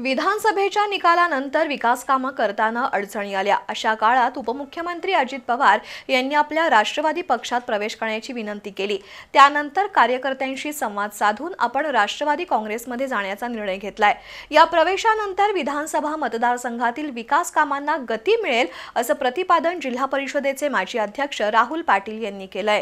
विधानसभेच्या निकालानंतर विकास कामं करताना अडचणी आल्या। अशा काळात उपमुख्यमंत्री अजित पवार यांनी आपल्या राष्ट्रवादी पक्षात प्रवेश करण्याची विनंती केली। त्यानंतर कार्यकर्त्यांशी संवाद साधून आपण राष्ट्रवादी काँग्रेसमध्ये जाण्याचा निर्णय घेतलाय। या प्रवेशानंतर विधानसभा मतदारसंघातील विकास कामांना गती मिळेल असं प्रतिपादन जिल्हा परिषदेचे माजी अध्यक्ष राहुल पाटील यांनी केलंय।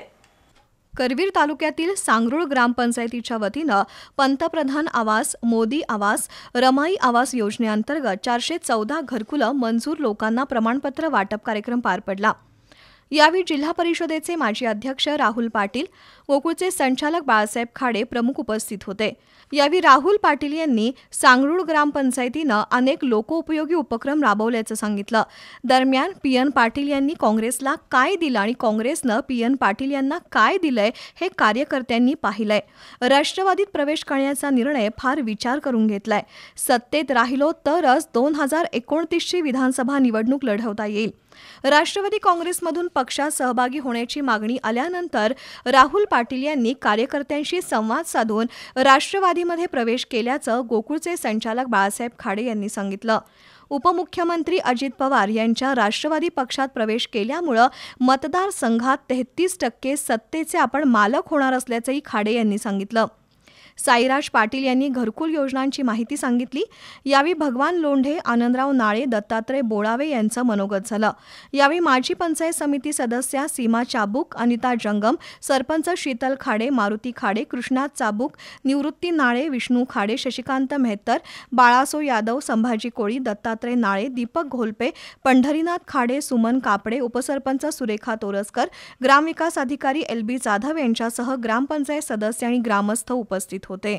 करवीर तालुक्यातील सांगरूळ ग्रामपंचायतीच्या वतीनं पंतप्रधान आवास, मोदी आवास, रमाई आवास योजनेअंतर्गत 414 घरकुलं मंजूर लोकांना प्रमाणपत्र वाटप कार्यक्रम पार पडला। यावेळी जिल्हा परिषदेचे माजी अध्यक्ष राहुल पाटील, गोकुळचे संचालक बाळासाहेब खाडे प्रमुख उपस्थित होते। यावेळी राहुल पाटील यांनी सांगरूळ ग्रामपंचायतीनं अनेक लोकोपयोगी उपक्रम राबवल्याचं सांगितलं। दरम्यान पीएन पाटील यांनी काँग्रेसला काय दिलं आणि काँग्रेसनं पीएन पाटील यांना काय दिलंय हे कार्यकर्त्यांनी पाहिलंय। राष्ट्रवादीत प्रवेश करण्याचा निर्णय फार विचार करून घेतलाय। सत्तेत राहिलो तरच 2029ची विधानसभा निवडणूक लढवता येईल। राष्ट्रवादी काँग्रेसमधून पक्षात सहभागी होण्याची मागणी आल्यानंतर राहुल पाटील यांनी कार्यकर्त्यांशी संवाद साधून राष्ट्रवादीमध्ये प्रवेश केल्याचं गोकुळचे संचालक बाळासाहेब खाडे यांनी सांगितलं। उपमुख्यमंत्री अजित पवार यांच्या राष्ट्रवादी पक्षात प्रवेश केल्यामुळे मतदारसंघात 33% सत्तेचे आपण मालक होणार असल्याचंही खाडे यांनी सांगितलं। साईराज पाटील यांनी घरकुल योजनांची माहिती सांगितली। यावेळी भगवान लोंढे, आनंदराव नाळे, दत्तात्रय बोळावे यांचं मनोगत झालं। यावेळी माजी पंचायत समिती सदस्या सीमा चाबूक, अनिता जंगम, सरपंच शीतल खाडे, मारुती खाडे, कृष्णात चाबूक, निवृत्ती नाळे, विष्णू खाडे, शशिकांत मेहतर, बाळासो यादव, संभाजी कोळी, दत्तात्रय नाळे, दीपक घोलपे, पंढरीनाथ खाडे, सुमन कापडे, उपसरपंच सुरेखा तोरसकर, ग्रामविकास अधिकारी LB जाधव यांच्यासह ग्रामपंचायत सदस्य आणि ग्रामस्थ उपस्थित होते।